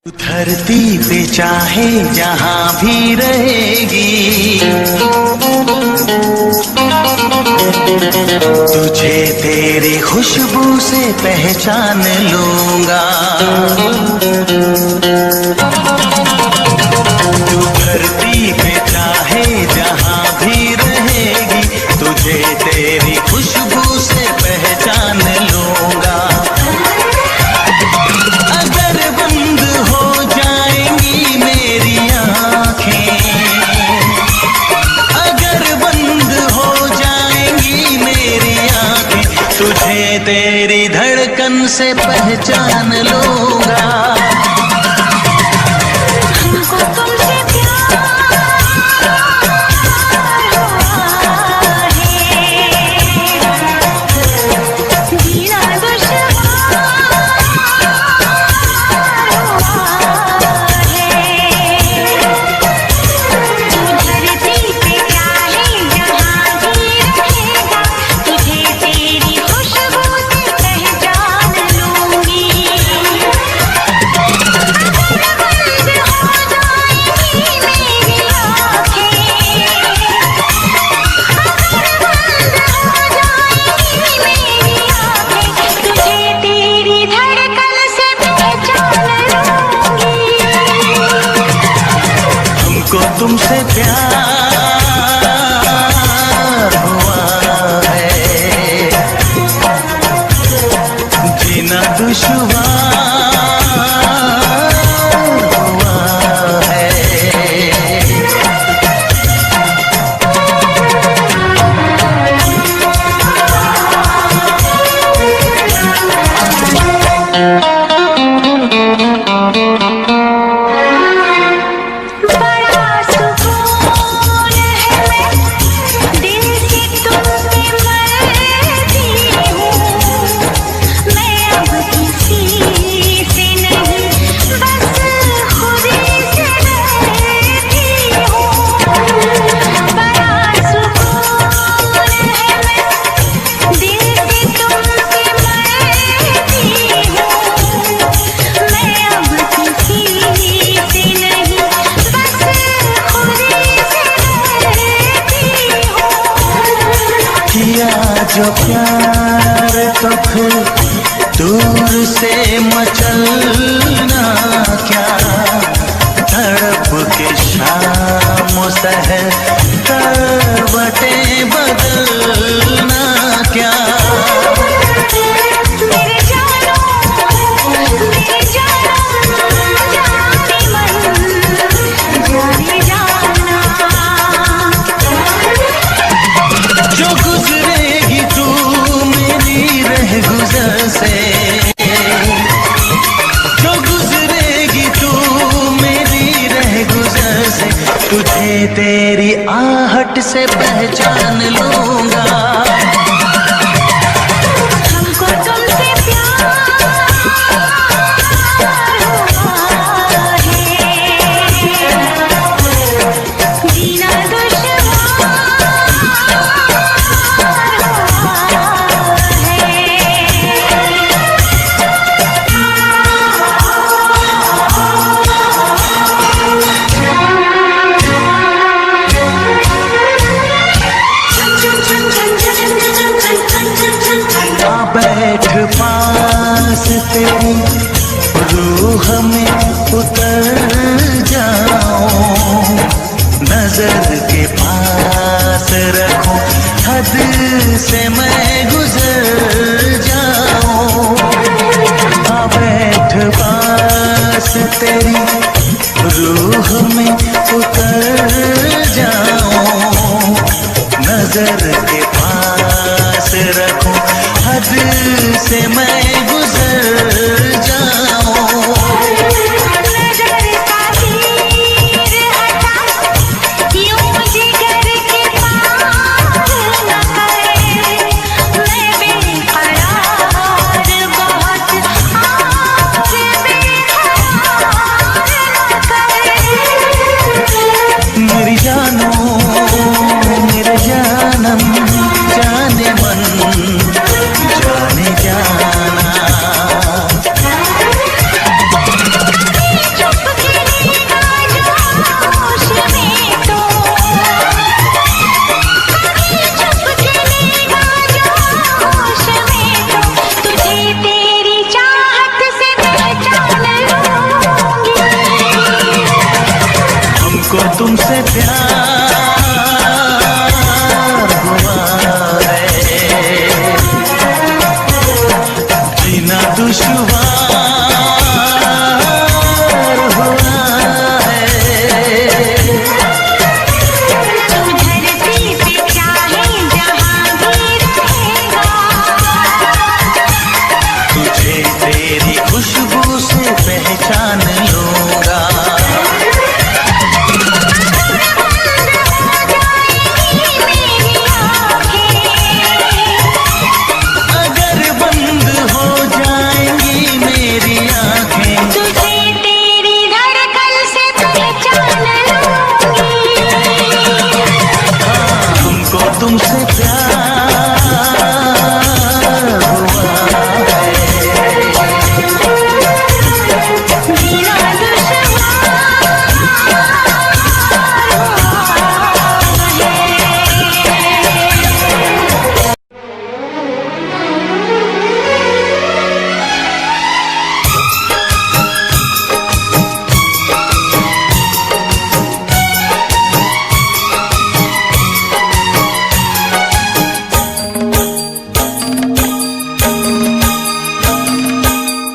धरती पे चाहे जहाँ भी रहेगी, तुझे तेरी खुशबू से पहचान लूंगा। तू धरती पे चाहे जहाँ भी रहेगी, तुझे तेरी खुशबू से पहचान लूंगा। अगर बंद हो जाएंगी मेरी आँखें, अगर बंद हो जाएंगी मेरी आँखें, तुझे तेरी धड़कन से पहचान लूंगा। तुमसे प्यार हुआ है, जीना दुश्वार हुआ है। जो प्यार तो फिर दूर से मचलना क्या, तड़प के शाम सहर करवटें बदलना क्या। तुझे तेरी आहट से पहचान लूंगा। हमको तुमसे प्यार हुआ है, जीना दुश्वार बैठ पास तेरी रूह में उतर जाऊं, नजर के पास रखूं, हद से मैं गुजर जाऊं। बैठ पास तेरी रूह में उतर जाऊं, नजर के पास रखूं, हद से मैं गुजर जाऊं। नजर का तीर हटा, यूं जिगर के पार न करे, मैं बेकरार बहुत आज बेकरार न करे। मेरी जानो मेरे जानम जाने मन जाने जाना, तुमसे प्यार हुआ है, जीना दुश्वार हुआ है। तू धरती पे चाहे जहाँ भी रहेगा, तुझे तेरी खुशबू से पहचान लूंगा। अगर बंद हो जाएंगी मेरी आँखें, तुझे तेरी धड़कन से पहचान लूंगी। तुमको तुमसे प्यार हुआ है, जीना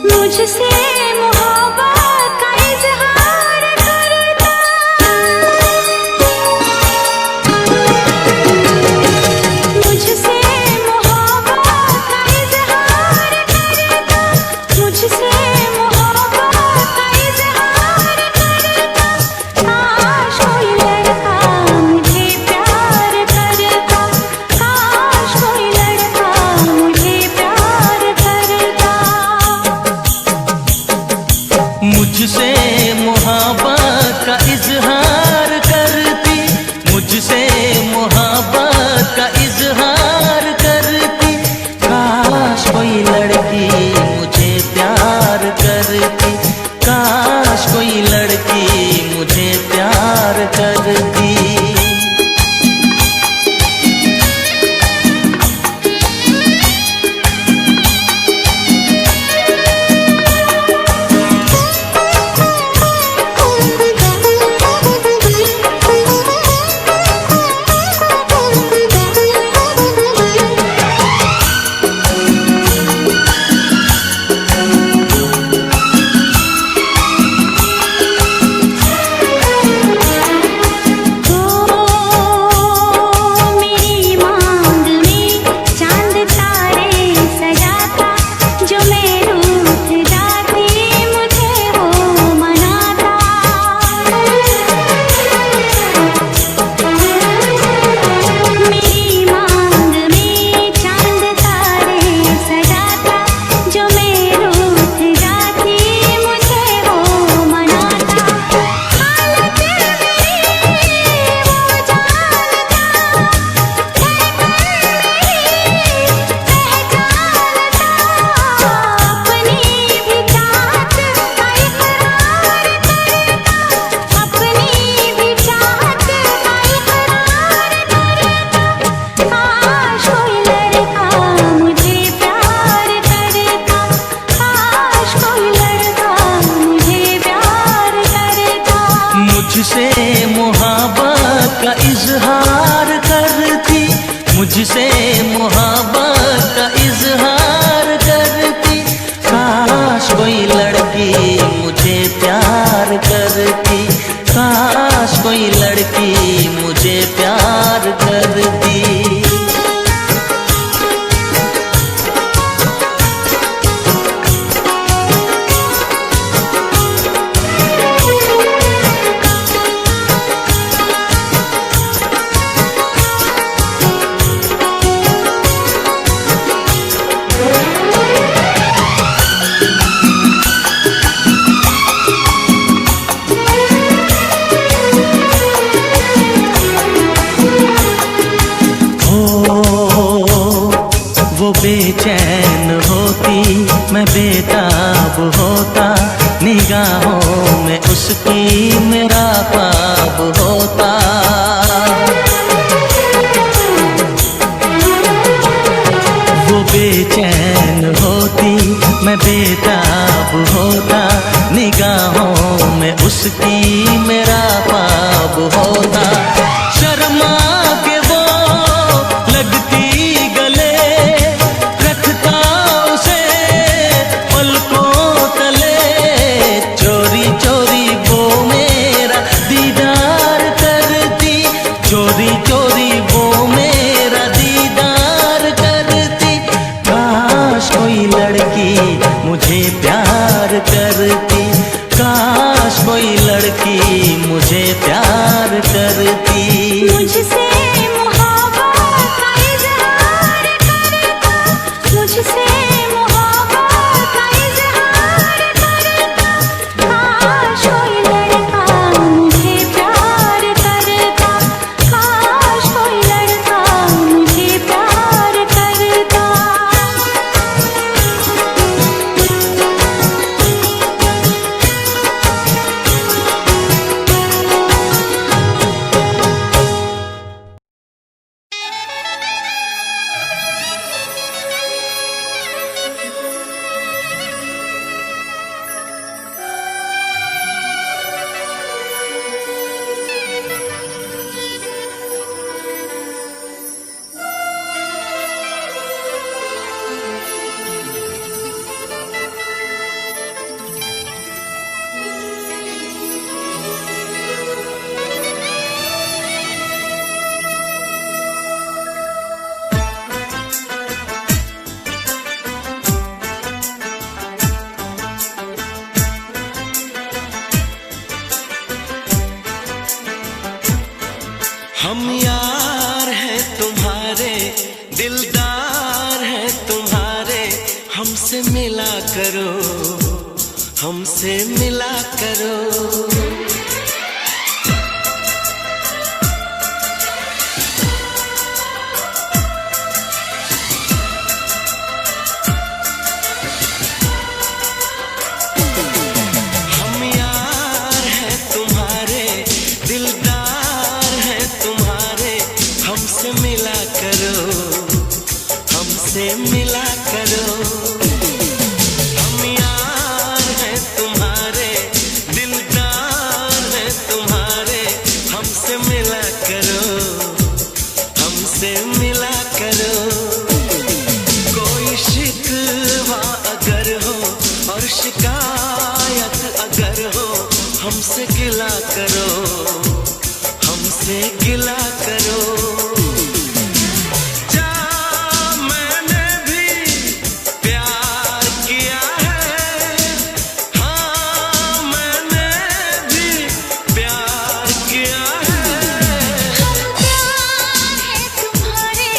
मुझसे मोहब्बत का इजहार करता, मुझसे मोहब्बत का इजहार करता, मुझसे मोहब्बत का इजहार करता। काश कोई लड़का मुझे प्यार करता, काश कोई लड़का मुझे प्यार करता। मुझसे मोहब्बत का इजहार करती, मुझसे मोहब्बत का इजहार करती। काश कोई लड़की मुझे प्यार करती, काश कोई लड़की मुझे प्यार करती। मेरी मांग में चांद तारे सजाता, जो मैं रूठ जाती मुझे वो मनाता। मेरी मांग में चांद तारे सजाता, जो मैं रूठ जाती मुझे वो मनाता। हालत मेरी वो जानता, धड़कन मेरी पहचानता। अपनी भी चाहत का इकरार करता, अपनी भी चाहत का इकरार करता। काश कोई लड़का मुझे प्यार करता, काश कोई लड़का मुझे प्यार करता। मुझसे मोहब्बत का इजहार करती, मुझसे मोहब्बत का इजहार करती। काश कोई लड़की मुझे प्यार करती, काश कोई लड़की मुझे प्यार करती। बेचैन होती मैं बेताब होता, निगाहों में उसकी मेरा ख्वाब होता। वो बेचैन होती मैं बेताब होता, निगाहों में उसकी मेरा ख्वाब होता। शर्मा के वो लगती गले, रखता उसे पलकों तले। चोरी चोरी वो मेरा दीदार करती, चोरी चोरी वो मेरा दीदार करती। काश कोई लड़की मुझे प्यार करती, काश कोई लड़की मुझे प्यार करती। मुझसे मोहब्बत का इज़हार करता, मुझसे मोहब्बत का इज़हार करता। काश कोई लड़का मुझे प्यार करता, काश कोई लड़का मुझे प्यार करता। हम यार हैं तुम्हारे, दिलदार हैं तुम्हारे, हमसे मिला करो, हमसे मिला करो। हम यार हैं तुम्हारे, दिलदार हैं तुम्हारे, हमसे मिला करो, हमसे मिला करो। हम यार हैं तुम्हारे, दिलदार हैं तुम्हारे, हमसे मिला करो, हमसे मिला करो। कोई शिकवा अगर हो और शिकायत अगर हो, हमसे गिला करो, हमसे गिला करो। जा मैंने भी प्यार किया है, हाँ मैंने भी प्यार किया है। हम प्यार है तुम्हारे,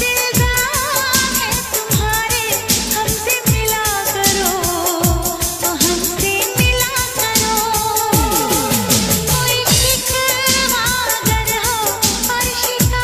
दिलदार है तुम्हारे, हमसे मिला करो, हमसे मिला करो। कोई शिकवा अगर हो और शिकायत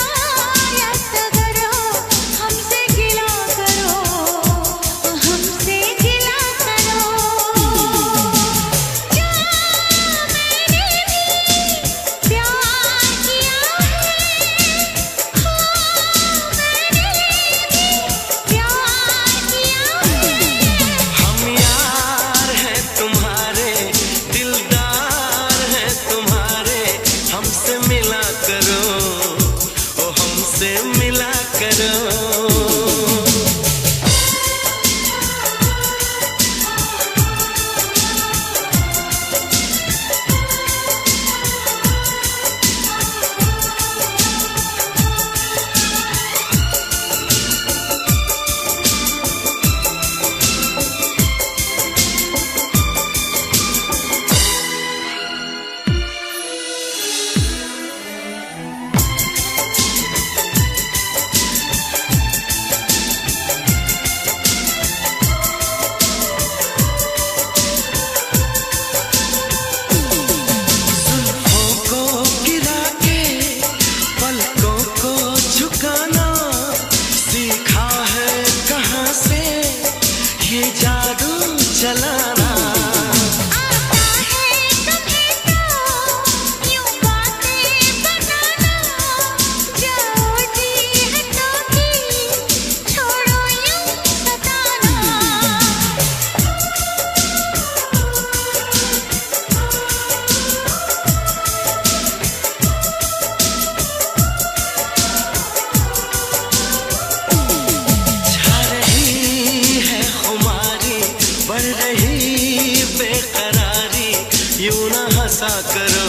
यूं ना हंसा करो,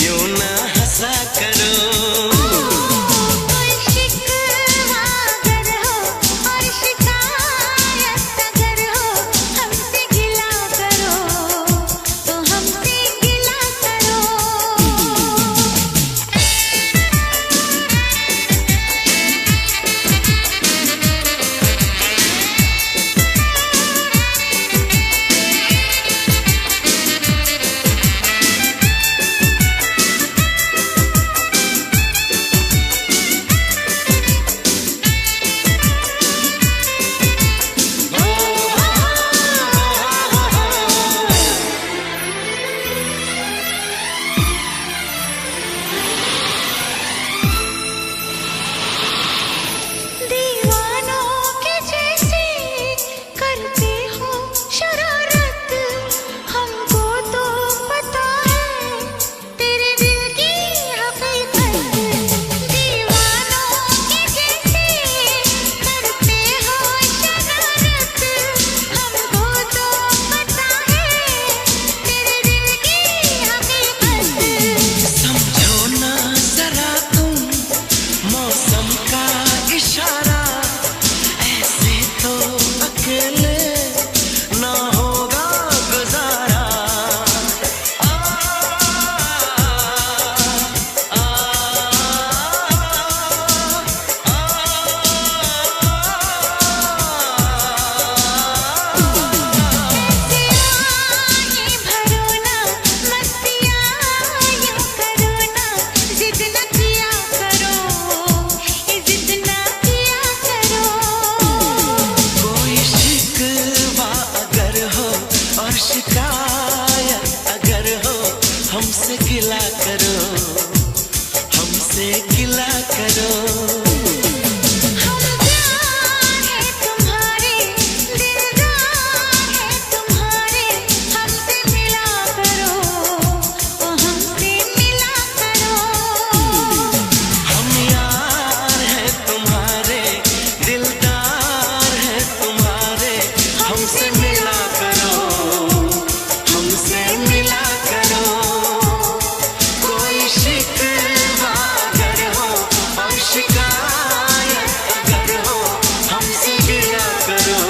यूं ना हंसा करो। कोई शिकवा अगर हो और शिकायत अगर हो, हमसे गिला करो तो हमसे गिला करो। दीवानों के जैसे करते हो शरारत, हमको तो पता है तेरे दिल की हकीकत। दीवानों के जैसे करते हो शरारत, हमको तो पता है तेरे दिल की हकीकत। समझो ना जरा तुम मौसम का इशारा, ऐसे तो अकेले ना होगा गुजारा। आ, आ, ये भरो ना मस्तियाँ यूं करो ना, जिद न किया करो, ये जिद न किया करो। कोई शिकवा अगर हो और शिकायत अगर हो, हमसे गिला करो, हमसे गिला करो। हम प्यार है तुम्हारे, दिलदार है तुम्हारे, हमसे मिला करो ओ हमसे मिला करो। हम यार हैं तुम्हारे, दिलदार हैं तुम्हारे, हमसे मिला करो, हमसे मिला करो। कोई शिकवा अगर हो और शिकायत अगर हो, हमसे गिला करो,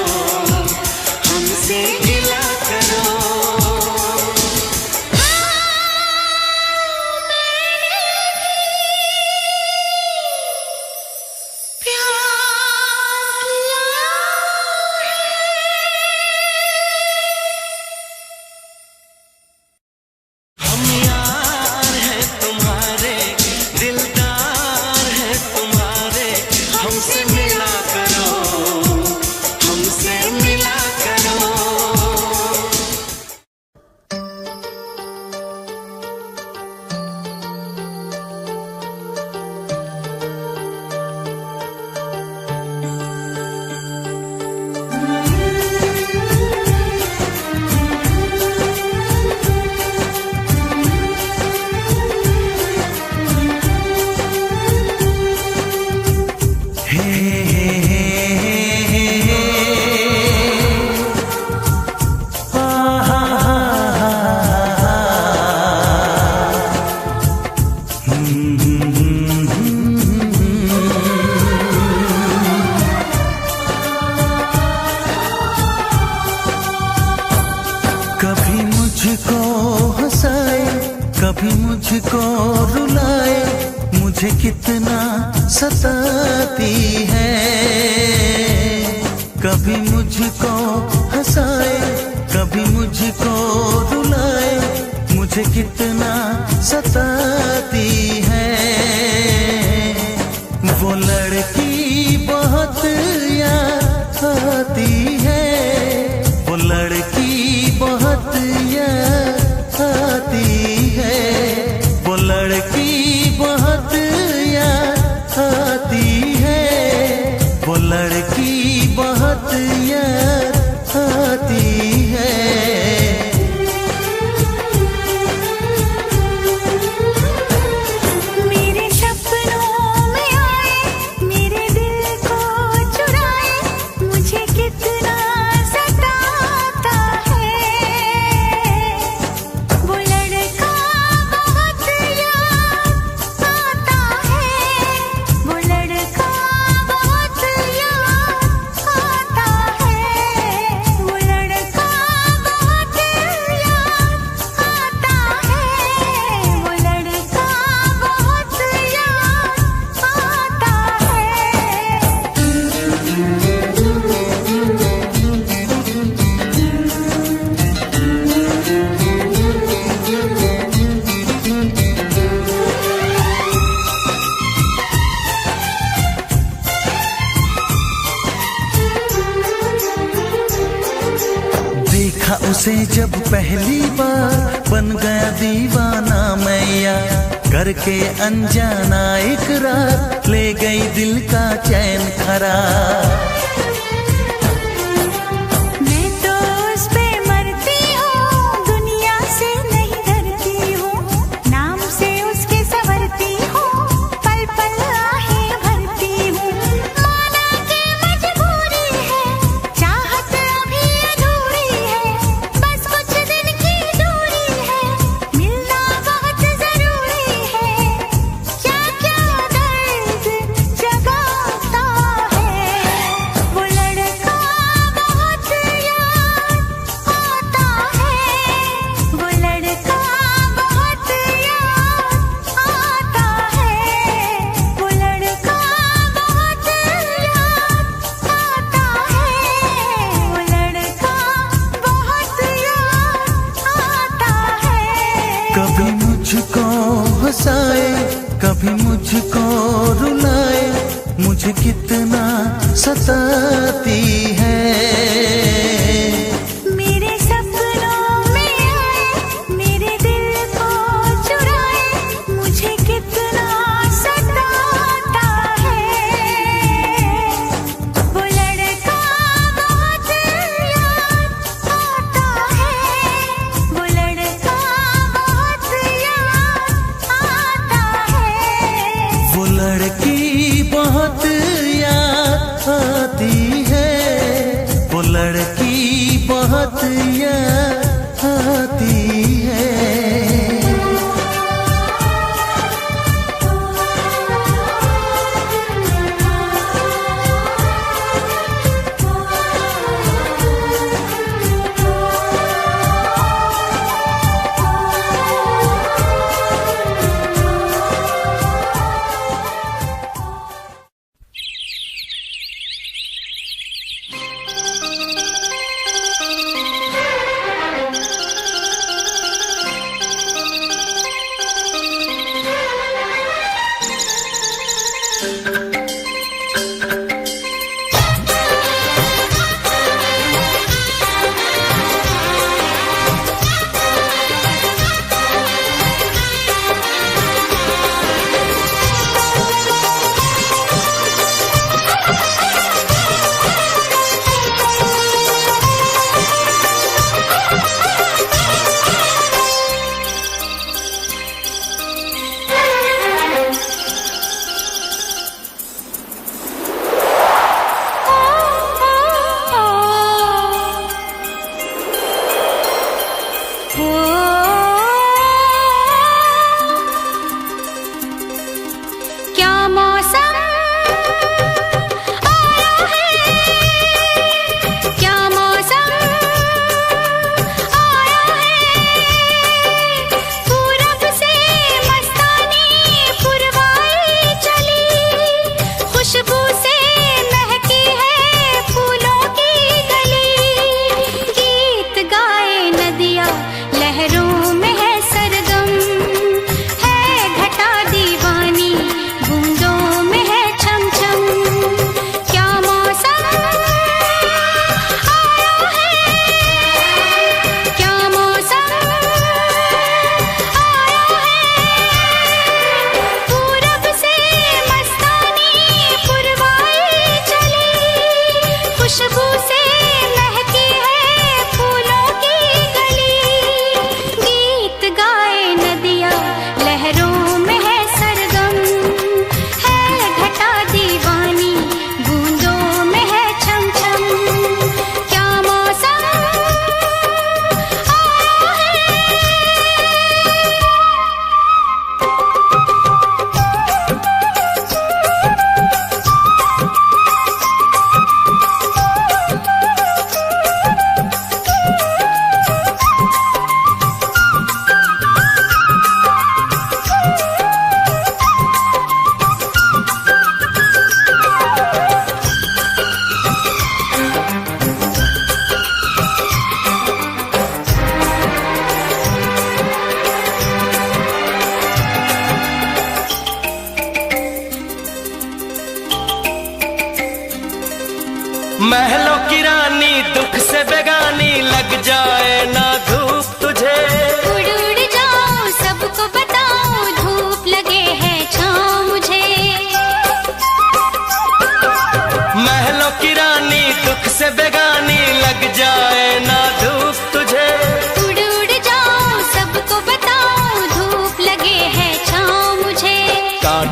हमसे गिला करो। हम यार हैं तुम्हारे, दिलदार हैं तुम्हारे, हमसे मिला करो, हमसे मिला करो। कभी मुझको हंसाए, कभी मुझको रुलाए, मुझे कितना सताती है। कभी मुझको हंसाए, कभी मुझको रुलाए, मुझे कितना सताती है। वो लड़की बहुत याद आती है, वो लड़की बहुत याद आती है, वो लड़की बहुत याद आती है, वो लड़की बहुत याद आती है। तुमसे जब पहली बार बन गया दीवाना मैया, करके अनजाना इकरार ले गई दिल का चैन करार। मैं तो उस पे मरती हूँ, दुनिया से नहीं डरती हूँ, नाम से उसके संवरती हूँ, पल पल आहें भरती हूँ। माना कि मजबूरी है, चाहत अभी अधूरी है, बस कुछ दिन की दूरी है, मिलना बहुत जरूरी है। क्या क्या दर्द जगाता है वो लड़का, बहुत याद आता है वो लड़का, बहुत याद आता है वो लड़का, बहुत याद आता है वो लड़का, बहुत याद आता है। कभी मुझको हंसाए, कभी मुझको रुलाए, मुझे कितना सताती है। मेरे सपनों में आए, मेरे दिल को चुराए, मुझे कितना सताता है वो लड़का, बहुत याद आता है वो लड़का, बहुत याद आता है। वो लड़की बहुत याद आती है, वो लड़की बहुत याद आती है। क्या मौसम आया है, क्या मौसम आया है, पूरब से मस्तानी पुरवाई चली, खुशबू से महकी है फूलों की गली, गीत गाए नदियाँ लहरों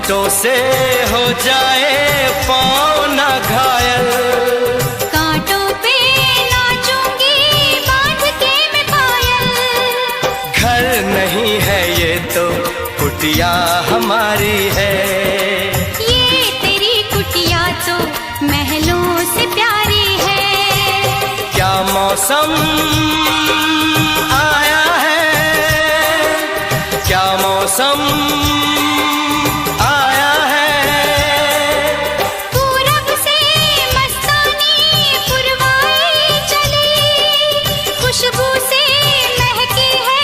कांटों से हो जाए पाँव ना घायल, कांटों पे नाचूंगी बांध के मैं पायल। घर नहीं है ये तो कुटिया हमारी है, ये तेरी कुटिया तो महलों से प्यारी है। क्या मौसम आया है, क्या मौसम आया है। पूरब से मस्तानी पुरवाई चली, खुशबू से महकी है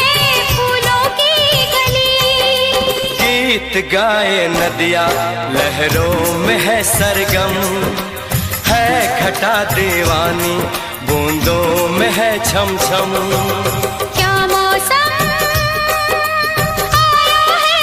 फूलों की गली। गीत गाए नदिया लहरों में है सरगम, है घटा दीवानी बूंदों में है छम छम। क्या मौसम आया है।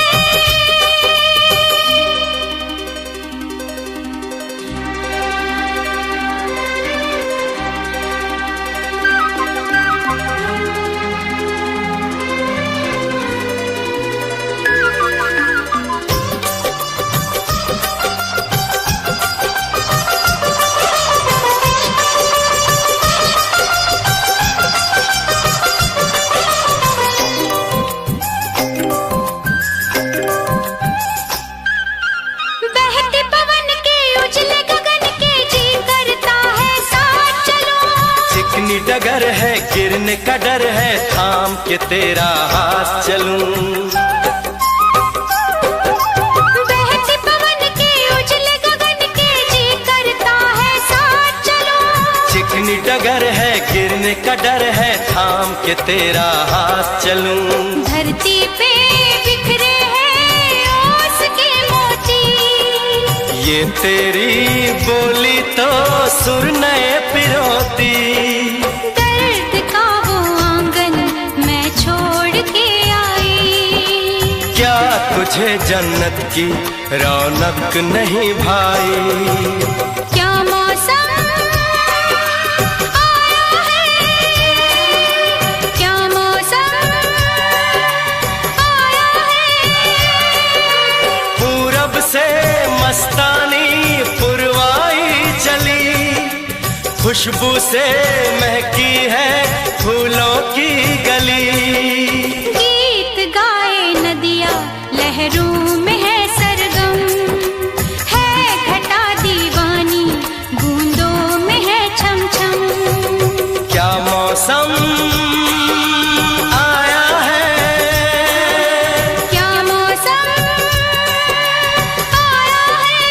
बहते पवन के उजले गगन के जी करता है साथ चलो। चिकनी डगर है गिरने का डर है, थाम के तेरा हाथ चलूं। बहते पवन के उजले गगन के जी करता है साथ चलो। चिकनी डगर है गिरने का डर है, थाम के तेरा हाथ चलूं। धरती पे बिखरे हैं ओस के मोती, ये तेरी बोली तो सुर नए पिरोती। दर्द का वो आंगन मैं छोड़ के आई। क्या तुझे जन्नत की रौनक नहीं भाई। क्या मौसम आया है, क्या मौसम आया है। पूरब से मस्तानी पुरवाई चली, खुशबू से महकी है फूलों की गली। गीत गाए नदिया लहरों में है सरगम, है घटा दीवानी बूंदों में है छम छम। क्या मौसम आया है, क्या मौसम आया है।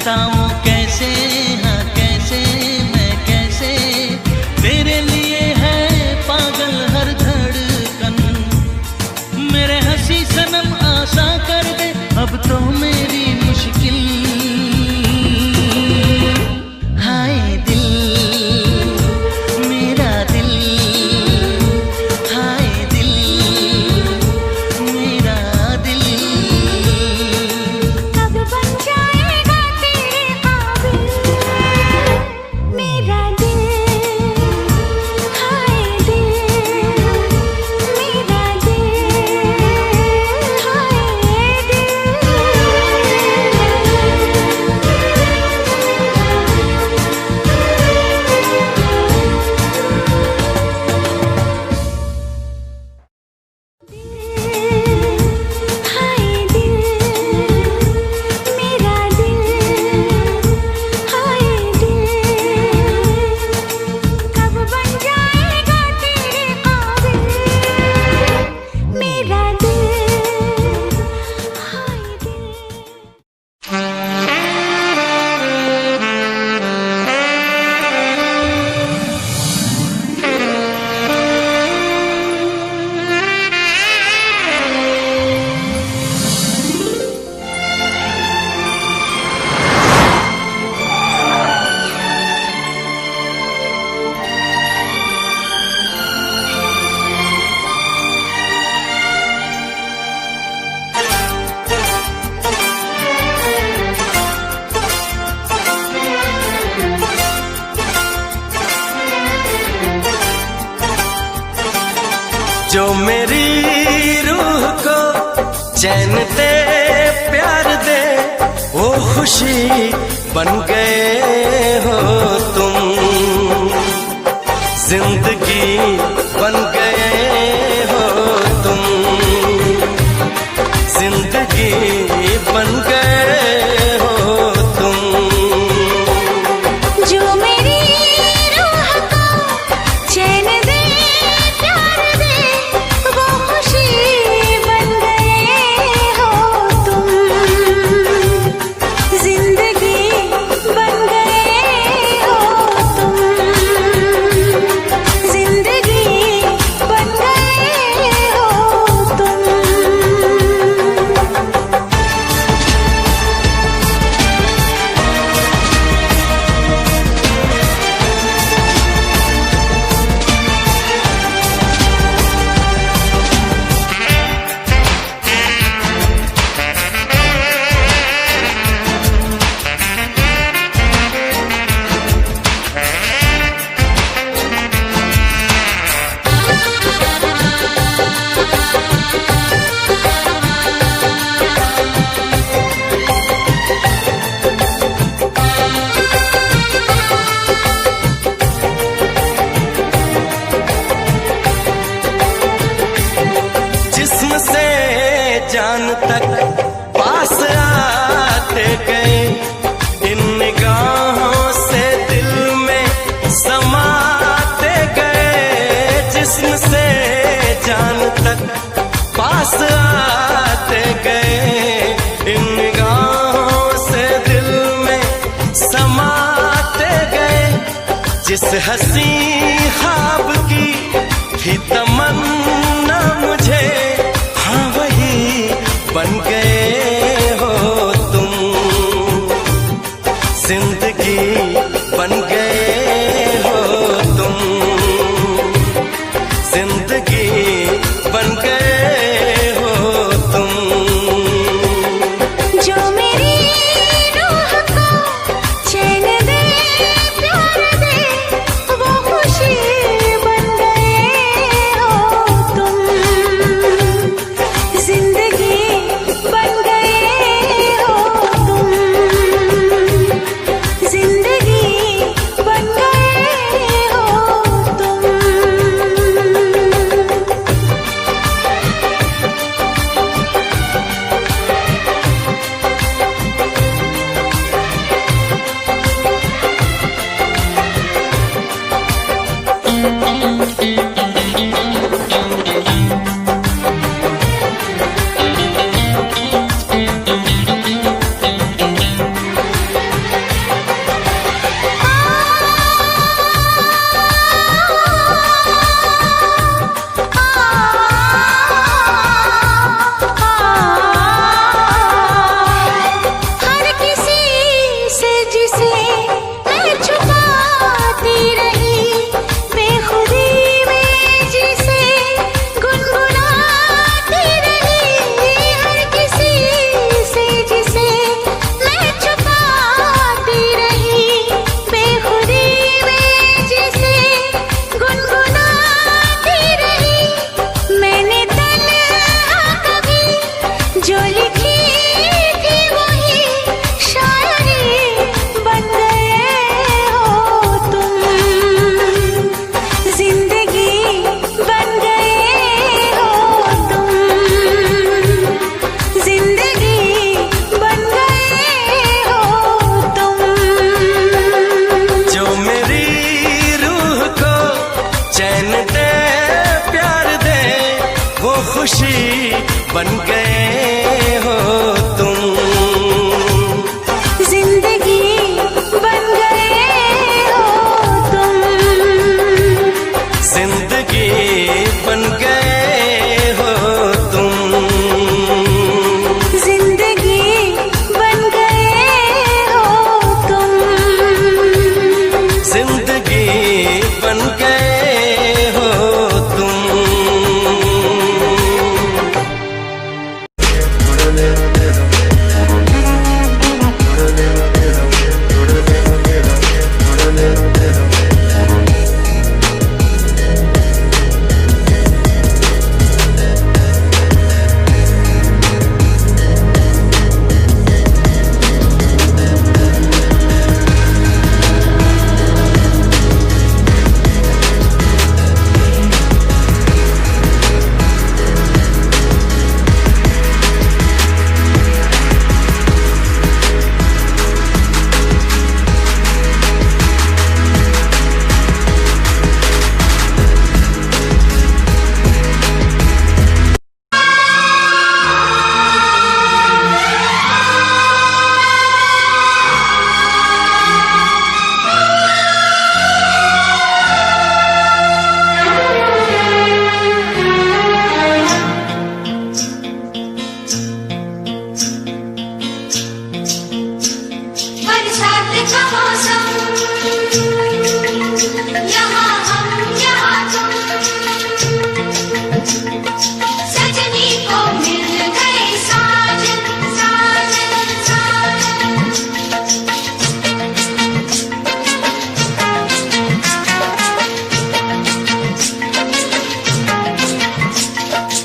बताऊं कैसे, हाँ कैसे, मैं कैसे तेरे लिए है पागल हर धड़कन। मेरे हंसी सनम आशा कर दे अब तो मेरी मुश्किल। हाय दिल मेरा दिल, हाय दिल मेरा दिल। कब बन जाएगा तेरे काबिल मेरा दिल, हाय दिल मेरा दिल, हाय दिल। हाय दिल मेरा दिल, हाय दिल। कब बन जाएगा तेरे काबिल मेरा दिल, हाय दिल। जो मेरी रूह को चैन दे प्यार दे वो खुशी बन गए हो तुम। जिंदगी बन गए हो तुम, जिंदगी बन गए हो तुम। जो मेरी रूह को चैन दे प्यार दे वो खुशी बन गए हो तुम। जिंदगी बन गए हो तुम, जिंदगी बन गए हो तुम। जिस्म से जान तक पास आते गए, इन निगाहों से दिल में समाते गए। जिस्म से जान तक पास आते गए, इन निगाहों से दिल में समाते गए। जिस हंसी ख्वाब की थी तमन्ना मुझे, हाँ वही बन गए हो तुम। जिंदगी बन गए हो तुम, जिंदगी बन गए हो तुम। जो मेरी रूह को चैन दे प्यार दे वो खुशी बन गए हो तुम। जिंदगी बन गए हो तुम, जिंदगी बन गए हो तुम। खुशी बन गए हो तुम। जिंदगी बन गए हो तुम। जिंदगी बन गए हो तुम। जिंदगी बन गए हो तुम। जिंदगी बन गए हो तुम। बरसात का मौसम, यहाँ हम यहाँ तुम, सजनी को मिल गए साजन साजन साजन।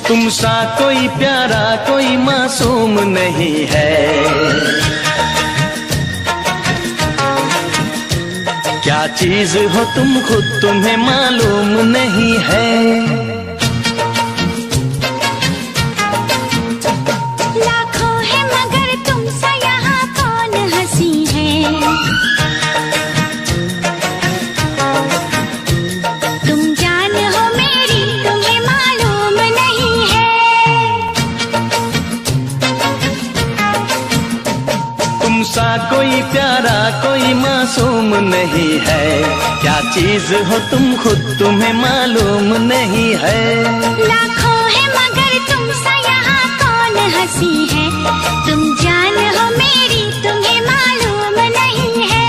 तुम सा कोई प्यारा कोई मासूम नहीं है। क्या चीज हो तुम खुद तुम्हें मालूम नहीं है। लाखों है मगर तुम सा यहाँ कौन हंसी है। तुम जान हो मेरी तुम्हें मालूम नहीं है। तुम सा कोई प्यारा कोई मासूम नहीं है। क्या चीज हो तुम खुद तुम्हें मालूम नहीं है। लाखों है मगर तुम सा यहाँ कौन हंसी है। तुम जान हो मेरी तुम्हें मालूम नहीं है।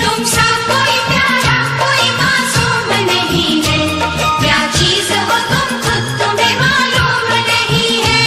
तुम सा कोई प्यारा कोई मासूम नहीं है। क्या चीज हो तुम खुद तुम्हें मालूम नहीं है।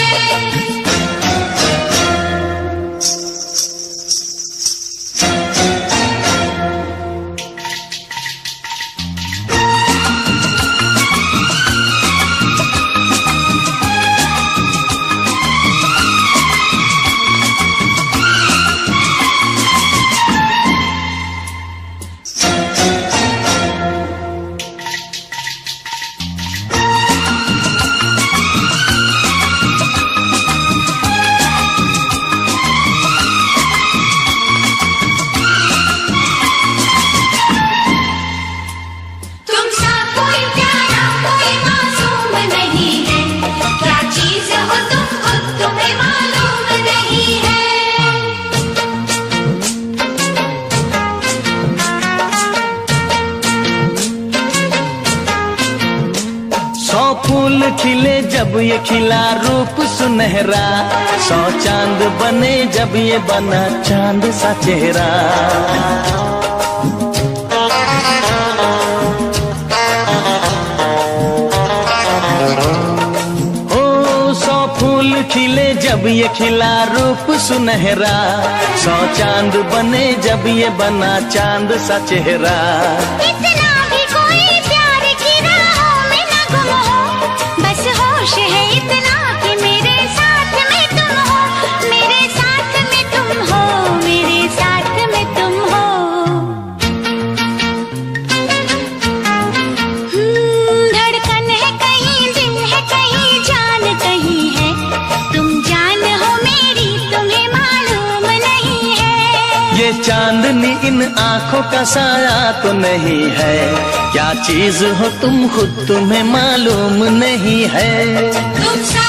तुम सा कोई प्यारा कोई मासूम नहीं है। क्या चीज हो तुम खुद तुम्हें मालूम नहीं है। 100 फूल खिले जब ये खिला रूप सुनहरा। 100 चांद बने जब ये बना चांद सा चेहरा। ओ 100 फूल खिले जब ये खिला रूप सुनहरा। 100 चांद बने जब ये बना चांद सा चेहरा। इतना भी कोई प्यार की राहों में न गुम हो। बस होश है इतना कि मेरे साथ में तुम हो। मेरे साथ में तुम हो। मेरे साथ में तुम हो। धड़कन है कहीं दिल है कहीं जान कहीं है। तुम जान हो मेरी तुम्हें मालूम नहीं है। ये चांदनी इन आंखों का साया तो नहीं है। क्या चीज हो तुम खुद तुम्हें मालूम नहीं है। तुम सा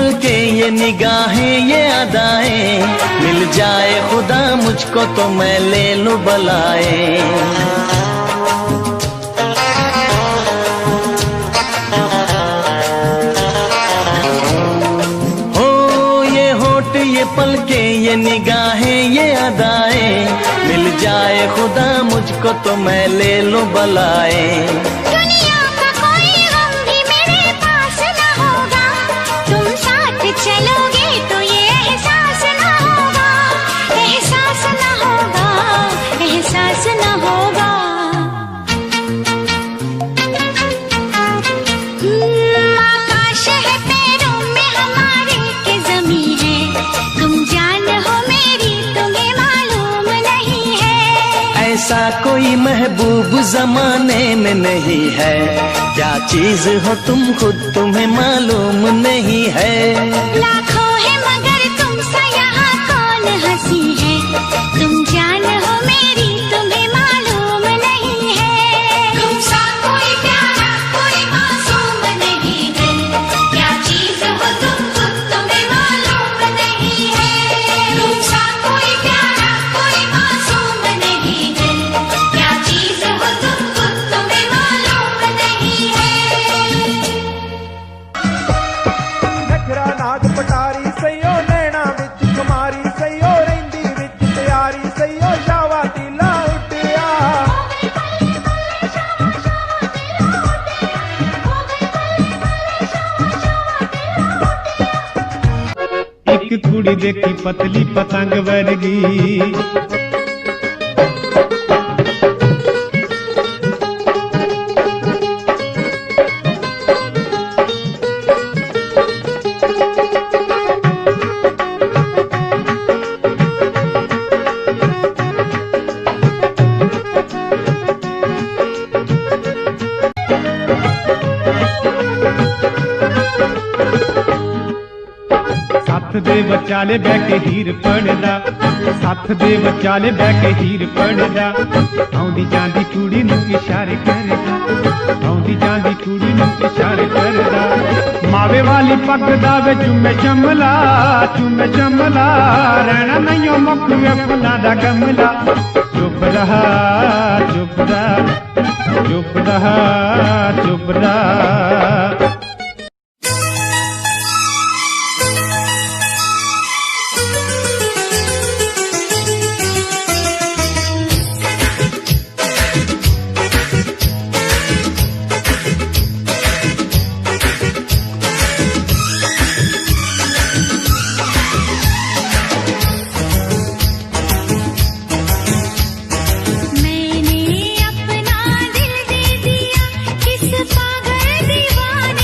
पलके ये निगाहें ये अदाएं, मिल जाए खुदा मुझको तो मैं ले लूं बलाएं। ये पलके ये निगाहें ये अदाएं, मिल जाए खुदा मुझको तो मैं ले लूं बलाए। दुनिया का कोई गम भी मेरे पास न होगा, तुम साथ चलोगे तो ये एहसास न होगा, एहसास न होगा, एहसास न होगा। आकाश है पैरों में हमारे के ज़मीं है, तुम जान हो मेरी तुम्हें मालूम नहीं है। ऐसा कोई महबूब जमाने में नहीं है, क्या चीज हो तुम खुद तुम्हें मालूम नहीं है। लाखों है मगर तुमसा यहाँ कौन हंसी है, तुम जान हो मेरी तुम्हें मालूम नहीं है। तुमसा कोई प्यारा कोई मासूम नहीं है, क्या चीज हो तुम खुद तुम्हें मालूम नहीं है। तुमसा कोई प्यारा कोई मासूम नहीं है, क्या चीज हो तुम खुद तुम्हें मालूम नहीं है। नखरा नाग पटारी सैयो नैना विच कुमारी सैयो रहिंदी विच तैयारी सैयो शावा तीला उठिया। एक कुड़ी देखी पतली पतंग वर्गी, सत्थ दे बचाले बह के हीर पढ़दा, सत्थ दे बचाले बह के हीर पढ़दा। आउंदी जांदी कुड़ी नूं इशारे करदा, आउंदी जांदी कुड़ी नूं इशारे करदा। मावे वाली पग दा वे चुम्मे चमला, चुम्मे चमला रहना नहीं मुख वे फुल्लां दा गमला। चुप रहा चुप रहा चुप रहा चुप रहा। मैंने अपना दिल दे दिया किस पागल दीवाने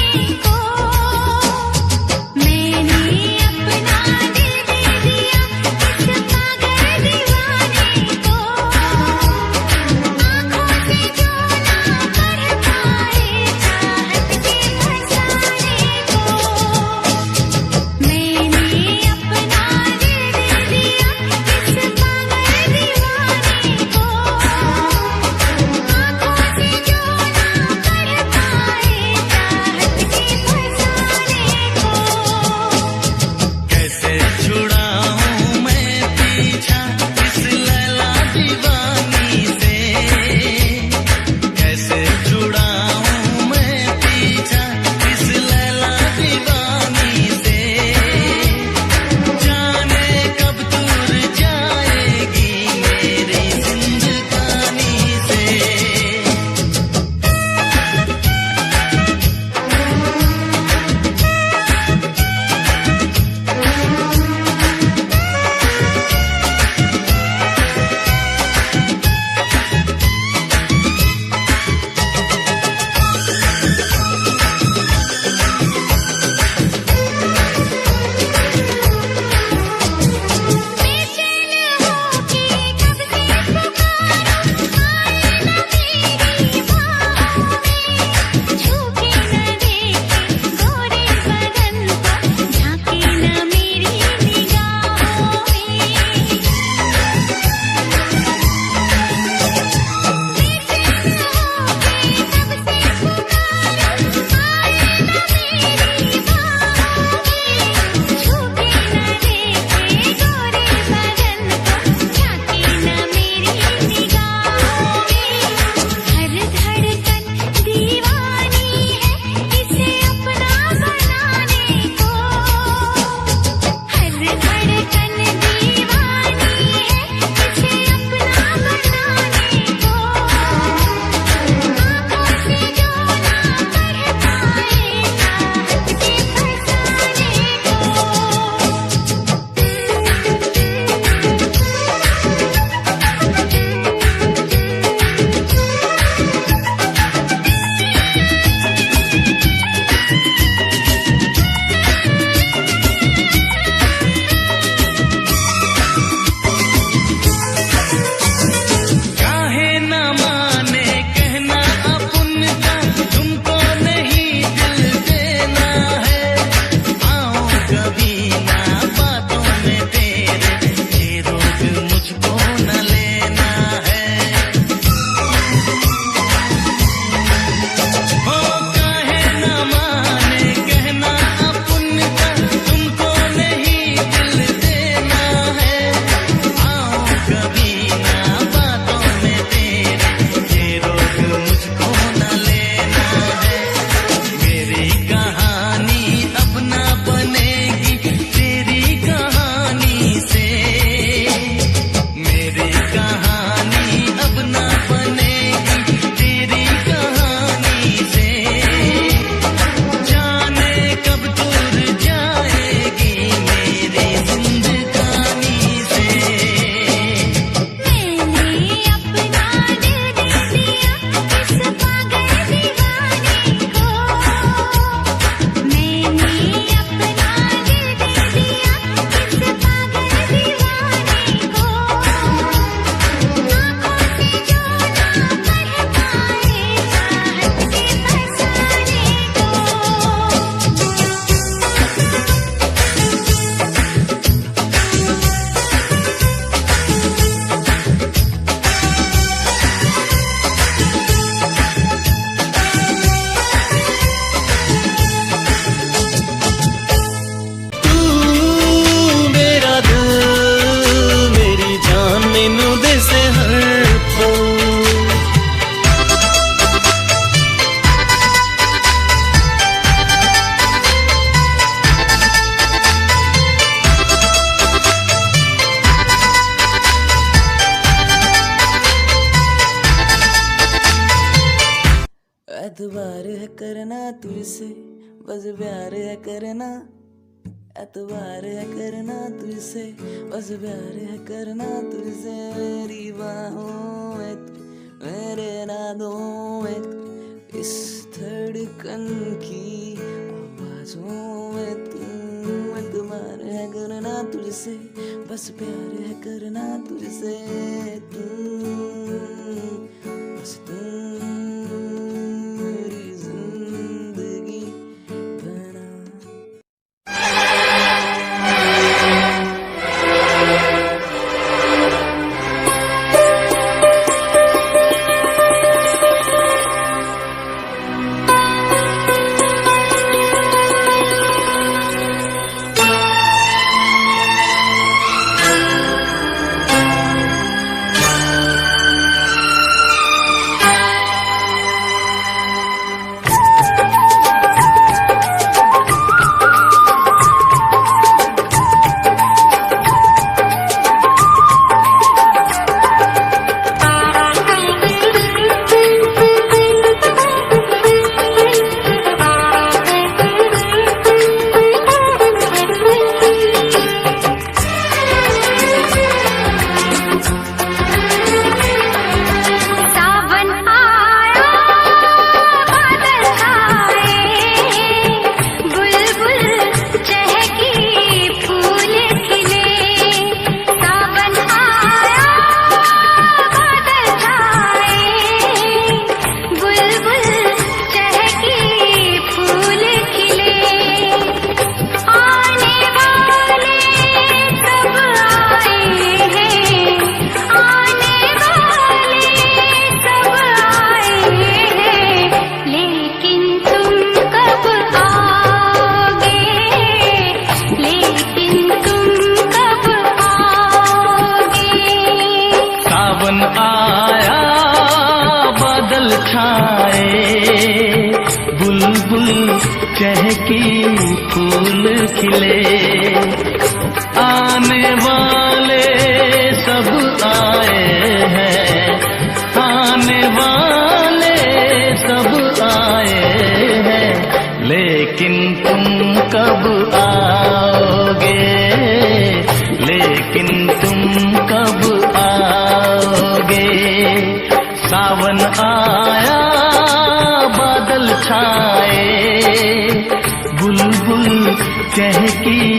एतबार है करना तुझसे, बस प्यार है करना। एतबार है करना तुझसे, बस प्यार है करना तुझसे। मेरी बाहों में तू, मेरे रातों में तू, इस धड़कन की आवाजों में तू। एतबार है करना तुझसे, बस प्यार है करना तुझसे। तू बस तू मेरी जिंदगी बना। चहकी फूल खिले, आने वाले सब आए हैं, आने वाले सब आए हैं, लेकिन तुम कब आओगे, लेकिन तुम कब आओगे। सावन आया बादल छाए, बुलबुल चहकी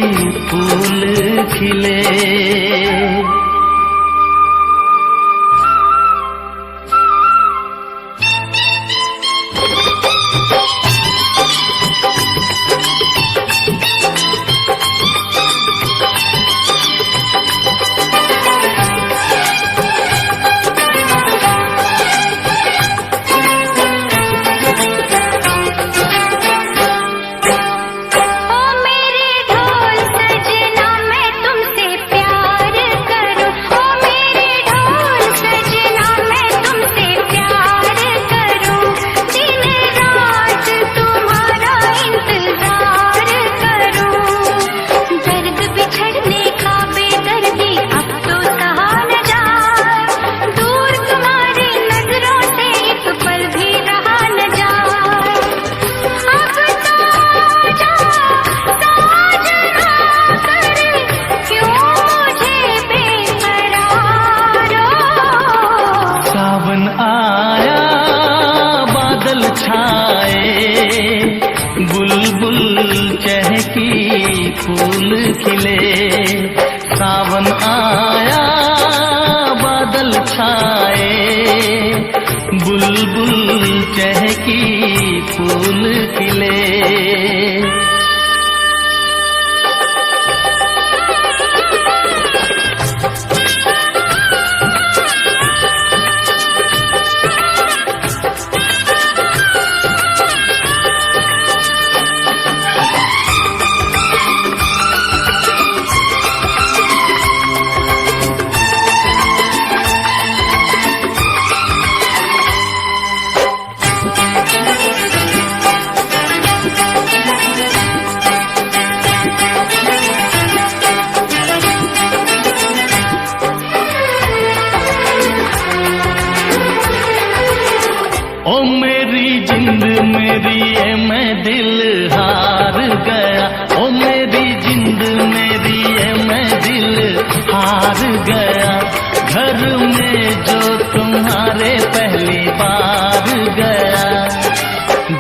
घर में जो तुम्हारे पहली बार गया,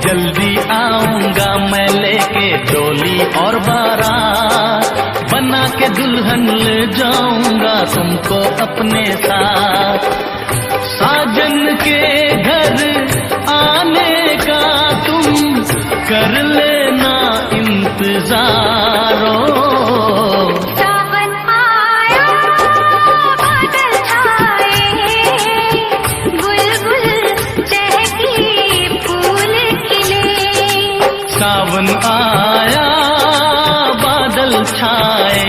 जल्दी आऊंगा मैं लेके डोली और बारात, बना के दुल्हन ले जाऊंगा तुमको अपने साथ। साजन के घर आने का तुम कर लेना इंतजारो। सावन आया बादल छाए, बुलबुल चहकी फूल खिले। सावन आया बादल छाए,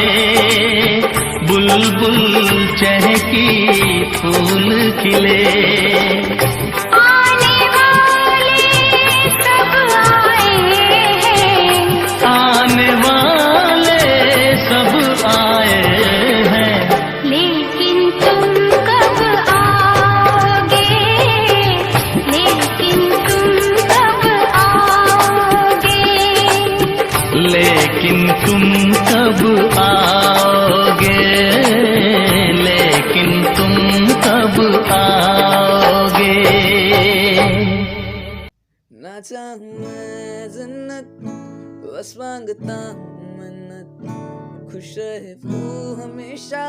बुलबुल चहकी फूल खिले। आने वाले सब आए हैं, आने वाले सब आए हैं, लेकिन तुम कब आओगे, लेकिन तुम कब आओगे। लेकिन तुम कब आओगे, लेकिन तुम कब आओगे। ना चाहूं मैं जन्नत, बस मांगता हूँ मन्नत, खुश रहे वो हमेशा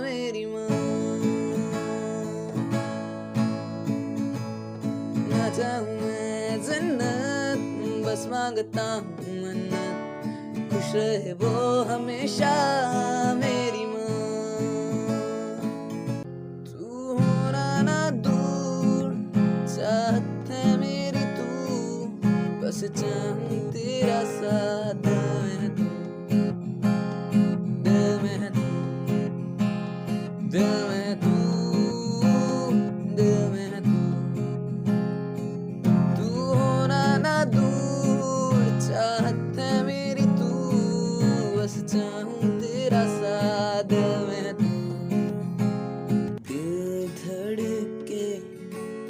मेरी माँ। ना चाहूं मैं जन्नत, बस मांगता हूँ मन्नत, खुश रहे वो हमेशा मेरी माँ। तू होना ना दूर, चाहत है मेरी तू, बस चाहूं तेरा साथ। दिल में है तू, दिल में है तू, दिल में है तू, तू होना ना दूर, चाहत है मेरी तू, बस चाहूं तेरा साथ। दिल में है तू, दिल धड़के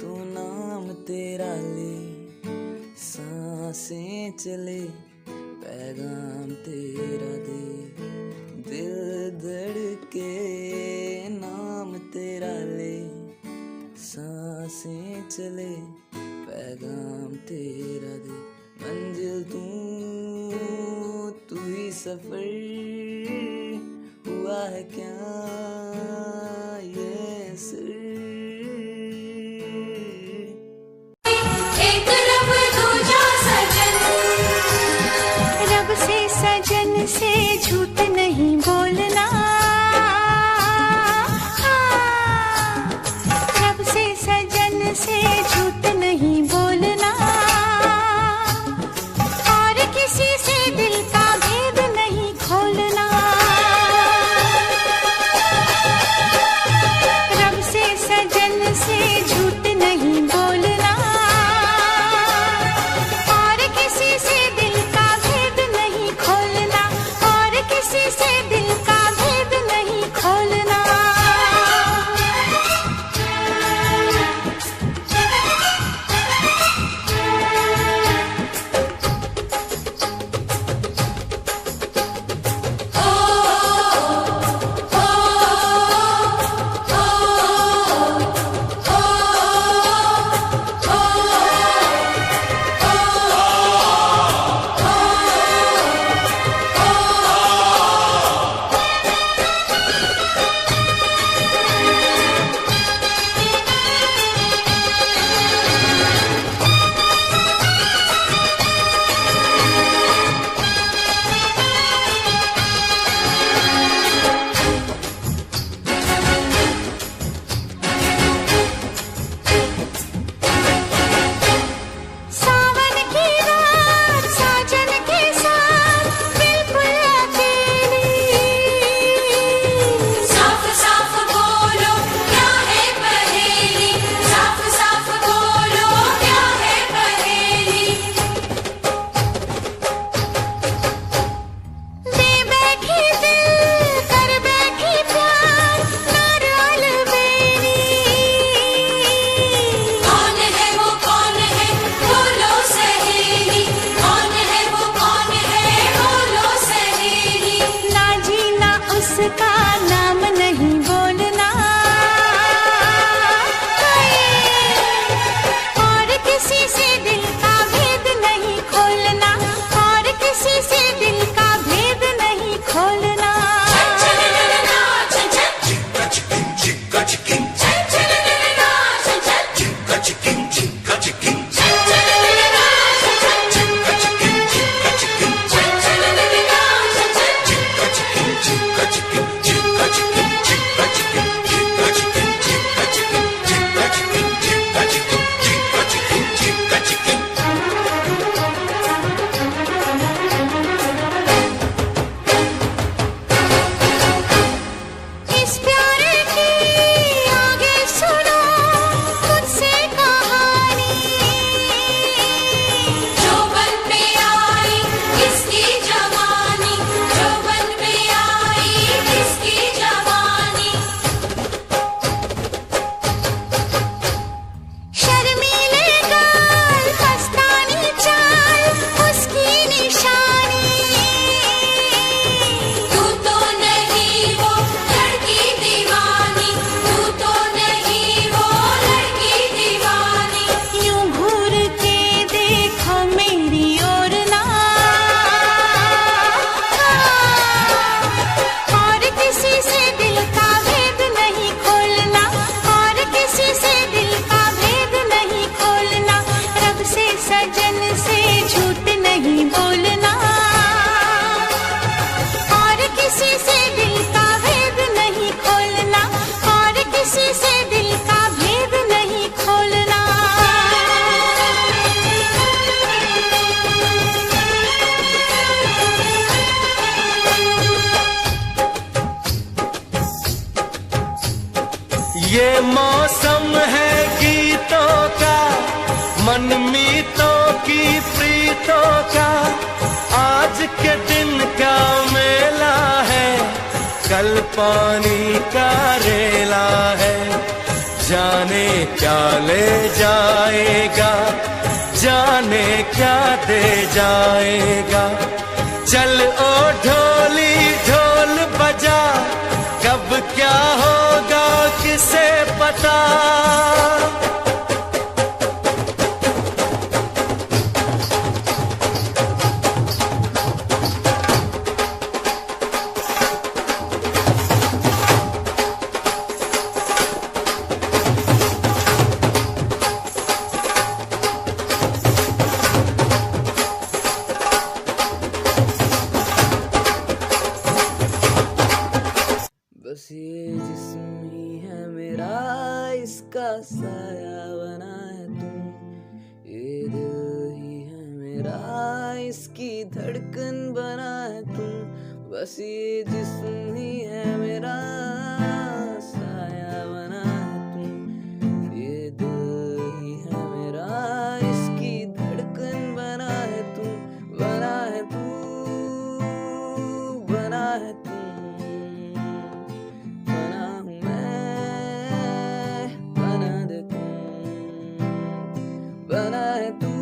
तो नाम तेरा ले, सांसें चले पैगाम तेरा दे। दिल धड़के नाम तेरा ले, सांसें चले पैगाम तेरा दे। मंजिल तू ही सफर हुआ है क्या ये सिर। एक रब दूजा सजन, रब से सजन से झूठ नहीं बोलना। रब से सजन से झूठ नहीं बोलना, और किसी से दिल का भेद नहीं खोलना। ये मौसम है गीतों का, मनमीतों की प्रीतों का, आज के दिन का मेला है, कल पानी का रेला है। जाने क्या ले जाएगा, जाने क्या दे जाएगा। चल ओ ढोली ढोल बजा, कब क्या होगा किसे पता। बस ये जिस्म ही है मेरा, इसका साया बना है तू। ये दिल ही है मेरा, इसकी धड़कन बना है तू। बस ये जिस्म ही है मेरा, साया बना है तू। ये दिल ही है मेरा, इसकी धड़कन बना है तू। बना है तू, बना है तू। बना है तू।